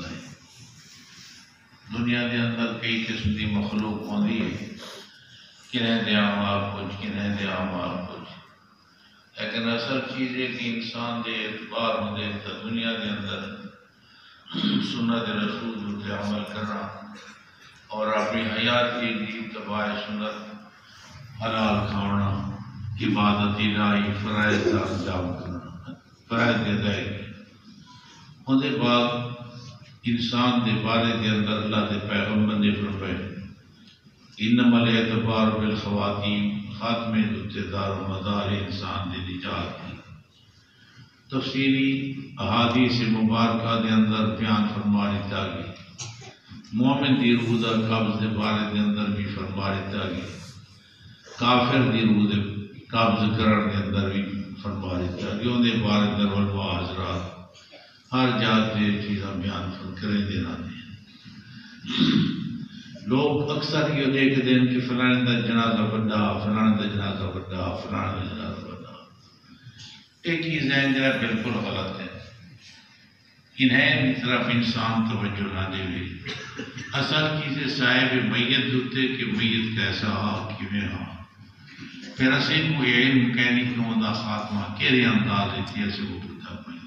بندہ ہے۔ دنیا کے اندر کئی قسم کی مخلوق ہوتی ہے، کنہیں دیا مال کچھ، کنہیں دیا مال کچھ، لیکن اصل چیز ہے کہ انسان کے اعتبار ہوتے تو دنیا کے اندر سنت رسول پہ عمل کرنا اور اپنی حیات کی لیے تباہ سنت حلال کھانا، عبادت الہی فرائض کا انجام کرنا، فرائض کے ادائیگی۔ ان کے بعد انسان کے بارے کے اندر اللہ کے پیغمبر نے فرمایا انما الاعتبار بالخواتیم، خاتمے دار و مدار انسان کے نجات کی تفصیلی احادیث مبارکہ کے اندر بیان فرما دیتا گیا۔ مومن دی روح دا قبض کے بارے کے اندر بھی فرما دیتا گیا، کافر دی روح دے قبض کرنے کے اندر بھی فرما دیتا گیا۔ ان کے بارے اندر علماء حضرات ہر جات کی چیزاں بیان کریں دینا دیں۔ لوگ اکثر یہ دیکھتے ہیں کہ فلانے کا جنازہ بڑا، فلانے کا جنازہ بڑا، فلانے کا جنازہ بڑا۔ ایک ہی ذہن جو ہے بالکل غلط ہے، انہیں طرف انسان توجہ نہ دے۔ اصل چیز صاحب میت ہوتے کہ میت کیسا ہا، کیویں ہا، پھر اسے کوئی علم کہنی کہ ان کا خاتمہ کہڑے انداز ہے اسے وہ پتہ پائیں۔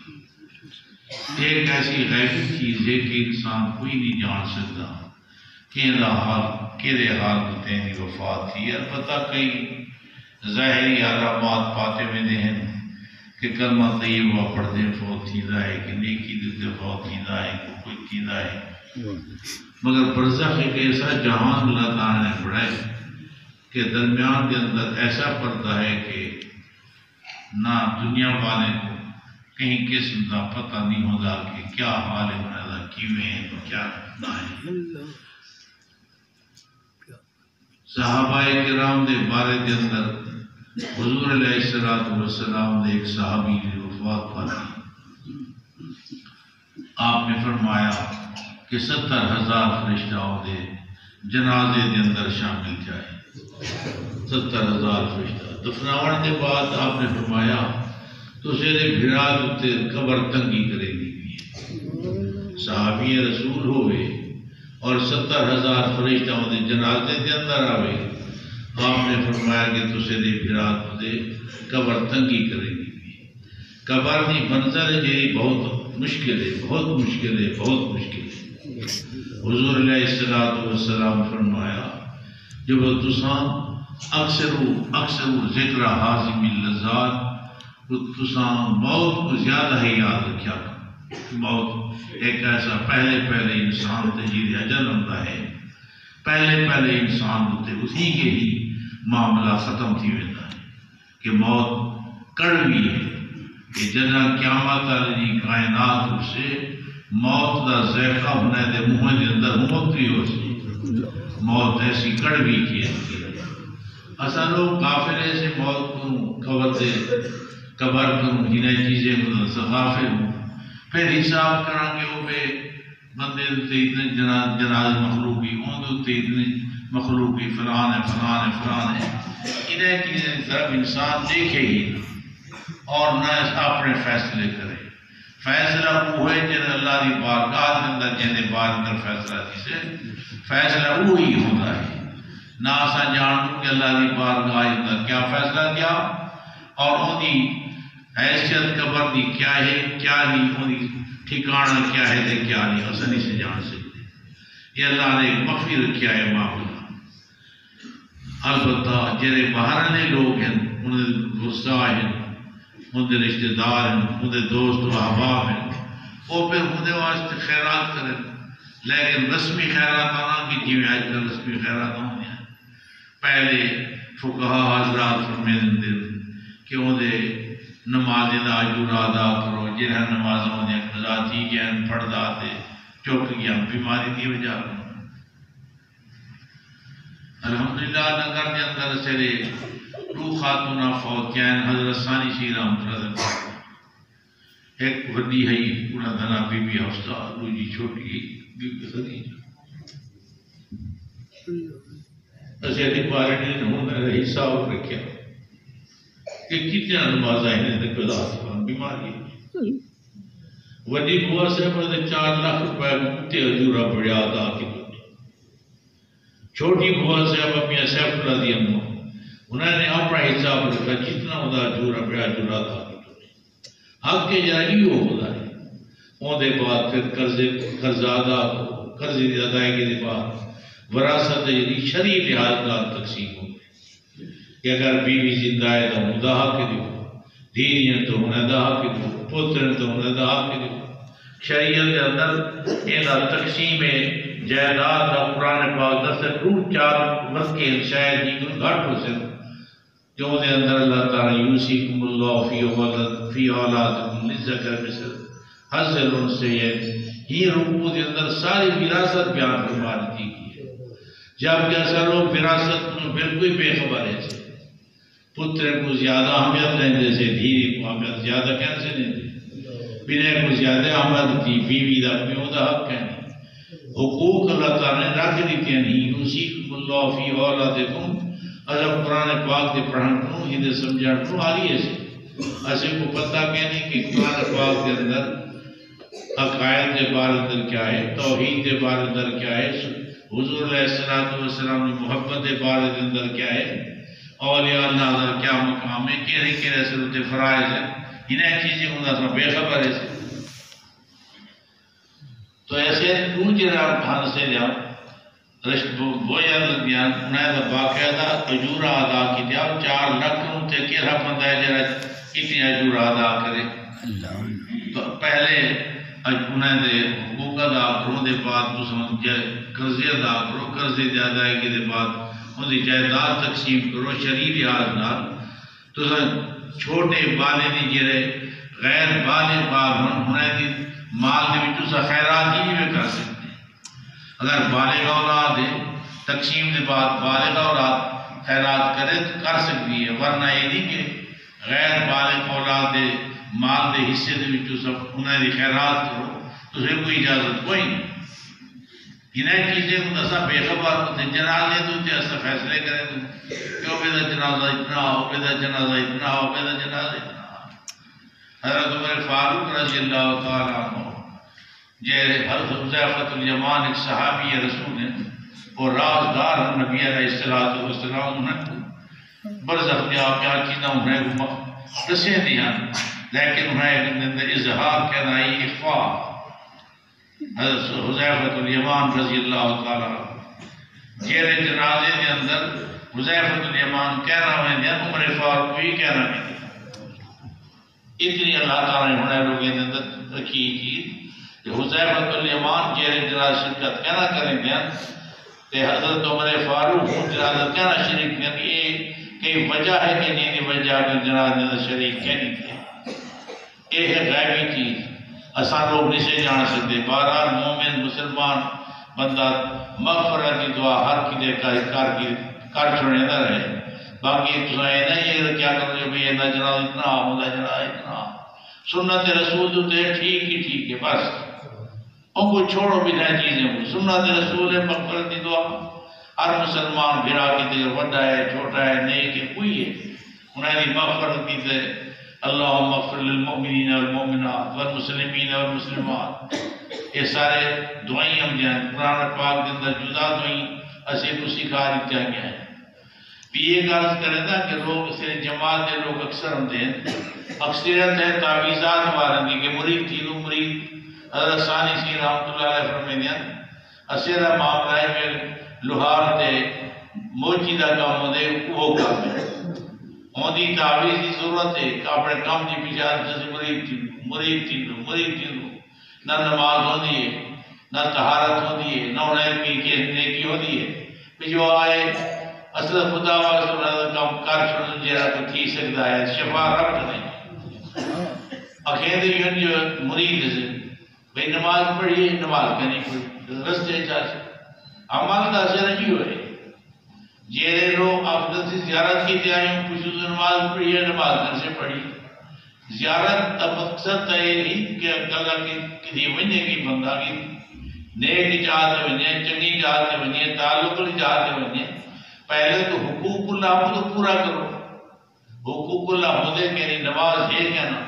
ایک ایسی غیبی چیز ہے کہ انسان کوئی نہیں جان سکتا کہ حال کہڑے حال ہوتے ہیں وفات تھی۔ البتہ کئی ظاہری علامات پاتے میں ہیں کہ کلمہ طیبہ پڑھتے فوت تھیندا ہے، کہ نیکی دیتے فوت تھیندا ہے، کہ کوئی تھیندا ہے۔ مگر برزخ ایک ایسا جہان اللہ تعالیٰ نے بڑھائے کہ درمیان کے اندر ایسا پردہ ہے کہ نہ دنیا والے کو کہیں قسم کا پتہ نہیں ہوگا کہ کیا حال ہے انہوں کیویں ہیں کیا نہ ہے۔ صحابہ کرام دے بارے کے اندر حضور علیہ السلام نے ایک صحابی کی وفات پائی، آپ نے فرمایا کہ 70,000 فرشتوں دے جنازے کے اندر شامل جائے۔ 70,000 فرشتہ دفناون کے بعد آپ نے فرمایا تو سیدے بھرات اتے قبر تنگی کرے گی۔ صحابی رسول ہوئے اور 70,000 فرشتوں دے جنازے کے اندر آوے، آپ نے فرمایا کہ تو سیدے بھرات اتے قبر تنگی کرے گی۔ قبر دی منظر ہے جی بہت مشکل ہے، بہت مشکل ہے، بہت مشکل ہے۔ حضور علیہ السلام فرمایا جب تساں اکثر ذکر حازم اللذات، تساں موت کو زیادہ ہی یاد رکھیا کرو۔ موت ایک ایسا پہلے انسان تجیر اجل ہوتا ہے، پہلے انسان ہوتے اسی کے ہی معاملہ ختم تھی ویتا ہے کہ موت کڑوی ہے، کہ جنا قیامت والی کائنات سے موت دا ذائقہ ہونے دے منہ دے اندر موتی ہو سی، موت ایسی کڑوی کی ہے۔ اصل لوگ کافر سے موت کو قبر کو جنہیں چیزیں غافل ہوں، پھر حساب کریں گے وہ پہ بندے اتنے جناز مخلوقی اون اتنے مخلوقی فلان ہے۔ انہیں چیزیں طرف انسان دیکھے ہی اور نہ اپنے فیصلے کرے۔ فیصلہ وہ ہے جن اللہ کی بارگاہ کے اندر جن بار اندر فیصلہ جسے فیصلہ وہی ہوتا ہے۔ نہ اسا جانوں کہ اللہ کی بارگاہ اندر کیا فیصلہ کیا اور ان کی حیثیت قبر دی کیا ہے کیا نہیں، ان کی ٹھکانہ کیا ہے دے کیا نہیں، آسانی سے جان سکتے۔ یہ اللہ نے ایک مخفی رکھیا ہے معاملہ۔ البتہ جڑے باہرنے لوگ ہیں، انہیں غصہ ہیں، ان کے رشتہ دار ہیں، ان کے دوست و احباب ہیں، وہ پھر ان واسطے خیرات کریں، لیکن رسمی خیرات آنا کہ جی آج کل رسمی خیرات ہونے ہیں۔ پہلے فقہا حضرات فرمائیں دے کہ انہیں نماز دا اجر ادا کرو، جنہیں نمازوں نے قضا تھی گیا پڑھدا تے چوک گیا بیماری دی وجہ۔ الحمدللہ نگر کے اندر سرے روح خاتونہ فوت کیا ہیں حضرت ثانی شیر رحمت اللہ، ایک وڈی ہے انہاں دا نام بی بی حفصہ، دوجی چھوٹی بی بی خدیجہ۔ اسے دی پارٹی نے انہوں نے حساب رکھیا کہ کتنا نماز آئے ہیں قضا بیماری۔ وڈی بوا صاحب نے 4 لاکھ روپے تے حضورہ بڑیا ادا کی چھوٹی بوا صاحب اپنی سیف اللہ دی امو انہوں نے اپنا حساب رکھا جتنا ہوتا جورا بڑا جورا تھا حق کے جائے ہو ہوتا ہے اون دے بعد پھر قرض ادا قرض دی ادائیگی دے بعد وراثت یعنی شرعی لحاظ نال تقسیم ہو کہ اگر بیوی زندہ ہے تو انہیں دا حق دیو دینیاں تو انہیں دا حق دیو پوتر تو انہیں دا حق دیو شریعت کے اندر یہ تقسیم جائیداد کا قرآن پاک دس روح چار مسکے شاید ہی کوئی گھٹ ہو سکتا جو دے اندر اللہ تعالی یوسیکم اللہ فی اولادکم للذکر مثل حظ الانثیین یہ رکوع دے اندر ساری وراثت بیان فرما دی ہے جبکہ اصل لوگ وراثت کو بالکل بے خبر ہے پتر کو زیادہ اہمیت لیندے سے دھیری کو اہمیت زیادہ کیسے لیندے بینے کو زیادہ احمد تھی بیوی دا پیو دا حق کہنے حقوق اللہ تعالیٰ نے رکھ دیتے ہیں یوسیکم اللہ فی اولادکم اگر قرآن پاک دے پڑھن کو ہی دے سمجھا کو آلی ایسے ایسے کو پتہ کہنے کہ قرآن پاک دے اندر عقائد دے بارے اندر کیا ہے توحید دے بارے اندر کیا ہے حضور علیہ السلام کی محبت دے بارے اندر کیا ہے اولیاء اللہ اندر کیا مقام ہے کہنے صورت فرائض ہے انہیں چیزیں ہونا سا بے خبر ہے تو ایسے دو جناب بھان سے لیا رشت وہ یاد دیا انہیں دا باقاعدہ اجورہ ادا کی دیا 4 لاکھ تے کیرا بندہ ہے جرا اتنی اجورہ ادا کرے تو پہلے انہیں دے حقوق ادا کرو دے بعد قرضے ادا کرو قرضے دے ادائیگی دے بعد ان دی جائیداد تقسیم کرو شرعی لحاظ نال تو چھوٹے بالے دی جڑے غیر بالغ بال انہیں دی مال دے وچوں سا خیرات ہی نہیں کر سکتے اگر بالغ اولاد ہے تقسیم دے بعد بالغ اولاد خیرات کرے تو کر سکتی ہے ورنہ یہ نہیں کہ غیر بالغ اولاد دے مال دے حصے دے وچوں سب انہیں دی خیرات کرو تو اسے کوئی اجازت کوئی نہیں انہیں چیزیں کو ایسا بے خبر ہوتے جنازے تو تے ایسا فیصلے کریں تو کیوں بیدا جنازہ اتنا ہو بیدا جنازہ اتنا ہو بیدا جنازہ اتنا ہو حضرت عمر فاروق رضی اللہ تعالیٰ عنہ حضرت حذیفہ الیمان ایک صحابی رسول ہیں اور رازدار نبی علیہ السلام انہیں برزخ دیا کیا چیزیں انہیں دسے دیا لیکن انہیں اظہار کہنا ہی اخفاء حضرت حذیفہ الیمان رضی اللہ تعالیٰ جیرے جنازے کے اندر حذیفہ الیمان کہنا ہوئے دیا عمر فاروق بھی کہنا ہے اتنی اللہ تعالیٰ نے انہیں لوگوں کے اندر رکھی چیز کہ حذیفہ الیمان جیرے جنازہ شرکت کہنا کریں گے کہ حضرت عمر فاروق جنازہ کہنا شریک کریں یہ کئی وجہ ہے کہ نہیں وجہ کہ جنازہ شریک کہنی تھی یہ ہے غیبی چیز اساں لوگ نہیں سے جان سکتے بہرحال مومن مسلمان بندہ مغفرت کی دعا ہر کی دے کر چھوڑے نہ رہے باقی تو نہیں کیا کرو جو بھی یہ جنازہ اتنا ہوتا جنازہ اتنا سنت رسول جو تے ٹھیک ہی ٹھیک ہے بس ان کو چھوڑو بھی نہ چیزیں سنت رسول ہے مغفرت کی دعا ہر مسلمان بھرا کی دے وڈا ہے چھوٹا ہے نہیں کہ کوئی ہے انہیں دی مغفرت کی دے اللہم اغفر للمؤمنین والمؤمنات والمسلمین والمسلمات یہ سارے دعائیں ہم جائیں قرآن پاک کے اندر جدا دعائیں اسے کو سکھا دیتا گیا ہے بھی یہ غرض کرے تھا کہ لوگ اسے جماعت کے لوگ اکثر ہوتے ہیں اکثریت ہے تعویذات والوں کی کہ مرید تھی لو مرید حضرت ثانی سی رحمت اللہ علیہ فرمائیں اسیرا معاملہ ہے کہ لوہار تے موچی دا کام ہوتے وہ کام ہے ہوندی تعویذ کی ضرورت ہے کہ اپنے کام کی پیچھے جیسے مرید تھی لو نہ نماز ہوتی ہے نہ طہارت ہوتی ہے نہ انہیں کی نیکی ہوتی ہے کہ جو آئے اصل خدا واسطے کام کر چھوڑن جیرا تو تھی سکتا ہے شفا رب نہیں اکھیندے یوں جو مرید سے بھئی نماز پڑھیے نماز کرنی پڑھی رستے چاہتے عمال دا اثر نہیں ہوئے جیرے لوگ افضل سے زیارت کی تیاریوں پوچھو تو نماز پڑھیے نماز کر سے پڑھی زیارت تب مقصد ہے نہیں کہ اللہ کی کسی وجہ کی بندہ کی نیک چاہتے وجہ چنگی چاہتے وجہ تعلق چاہتے وجہ پہلے تو حقوق اللہ کو پورا کرو حقوق اللہ ہوتے میری نماز ہے کہنا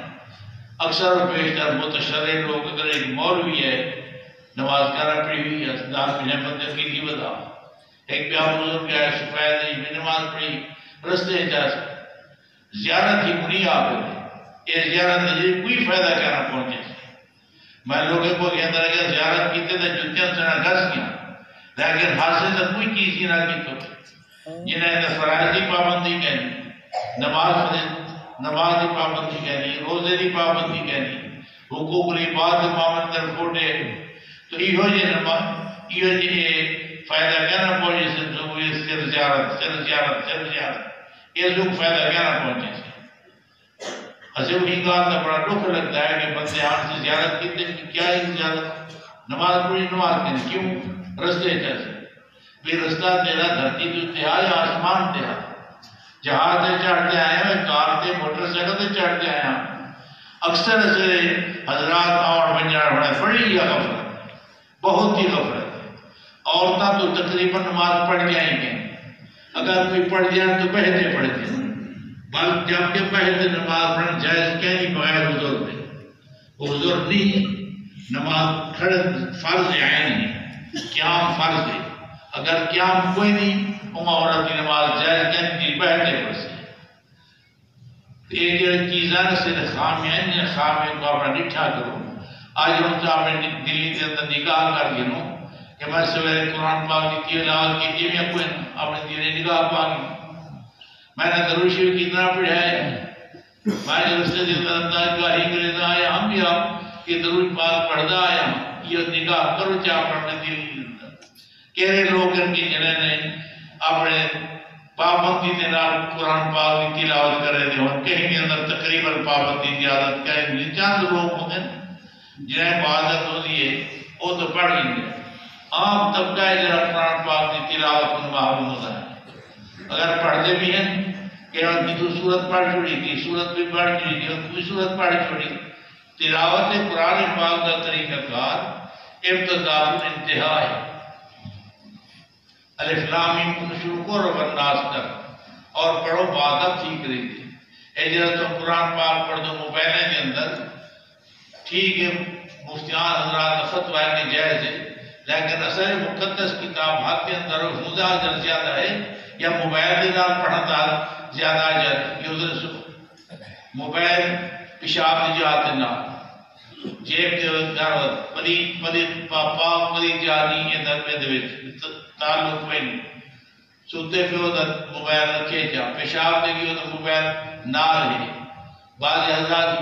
اکثر و بیشتر متشرع لوگ اگر ایک مولوی ہے نماز کرا پڑھی ہوئی ہے دار میں بندے کی نہیں بتا ایک بیا بزرگ ہے شفایت ہے میں نماز پڑھی رستے جا زیارت ہی منی آپ ہے یہ زیارت ہے کوئی فائدہ کہنا پہنچے میں لوگوں کو کہتا ہے کہ زیارت کیتے تھے جتیاں سنا گھس گیا لیکن حاصل سے کوئی چیز ہی نہ کی تو جنہیں نے فرائض کی پابندی کہنی نماز کی پابندی کہنی روزے کی پابندی کہنی حقوق العباد کی پابندی رکھوٹے تو یہ فائدہ کہنا پہنچے سے جو یہ سر زیارت یہ لوگ فائدہ کہنا پہنچے سے اسے وہی کہا تھا بڑا دکھ لگتا ہے کہ بندے آن سے زیارت کیتے ہیں کیا ہی زیارت نماز پڑھی نماز کہنے کیوں رستے جیسے بھی رستہ تیرا دھرتی تو تہا یا آسمان تہا جہاز سے چڑھتے آئے ہیں کار سے موٹر سائیکل سے چڑھتے آئے ہیں اکثر سے حضرات اور بنجار ہونا بڑی یا غفلت بہت ہی غفلت عورتیں تو تقریباً نماز پڑھ جائیں گے اگر کوئی پڑھ جائے تو پہلے پڑھ جائیں بلکہ جب کہ پہلے نماز پڑھنا جائز کیا نہیں بغیر حضور میں وہ حضور نہیں نماز فرض عین ہے قیام فرض ہے اگر قیام کوئی نہیں ہم عورت کی نماز جائز کیا نہیں پہلے پڑھ سے ایک چیزاں سے خامیاں خامیاں کو اپنا نٹھا کرو آج ہم تو اپنے دلی کے اندر نگاہ کر گئے کہ میں سویرے قرآن پاک کی تلاوت کی تھی میں کوئی اپنے دل نگاہ پاکی میں نے درود شریف کتنا پڑھا ہے میں نے رستے دل انداز کا انگریز آیا ہم بھی آپ یہ درود پاک پڑھتا آیا یہ نگاہ کرو چاہ اپنے دل اندر کہرے لوگ ان کی جنہیں نے اپنے پابندی کے نال قرآن پاک کی تلاوت کر رہے تھے اور کہیں کے اندر تقریباً پابندی کی عادت کہیں گے چند لوگ ہوتے ہیں جنہیں عادت ہوتی ہے وہ تو پڑھ گئے عام طبقہ ہے جنہیں قرآن پاک کی تلاوت کو معلوم ہوتا ہے اگر پڑھتے بھی ہیں کہ ان کی تو صورت پڑھ چھوڑی تھی صورت بھی پڑھ چھوڑی تھی کوئی صورت پڑھ چھوڑی تلاوت قرآن پاک کا طریقہ کار ابتدا انتہا ہے الف لام میم شروع کرو والناس کر اور پڑھو بعد ٹھیک رہی تھی اے جرا تو قرآن پاک پڑھ دو موبائل کے اندر ٹھیک ہے مفتیان حضرات فتوی کے جائز ہے لیکن اثر مقدس کتاب ہاتھ کے اندر مزہ اجر زیادہ ہے یا موبائل کے نال پڑھنا زیادہ اجر یہ ادھر موبائل پیشاب کی جہات نہ جیب کے دروت پلی پاک پلی جانی یہ در میں دویچ تعلق میں نہیں سوتے پہ ادھر موبائل رکھے جا پیشاب دے گی ادھر موبائل نہ رہے بعض حضرات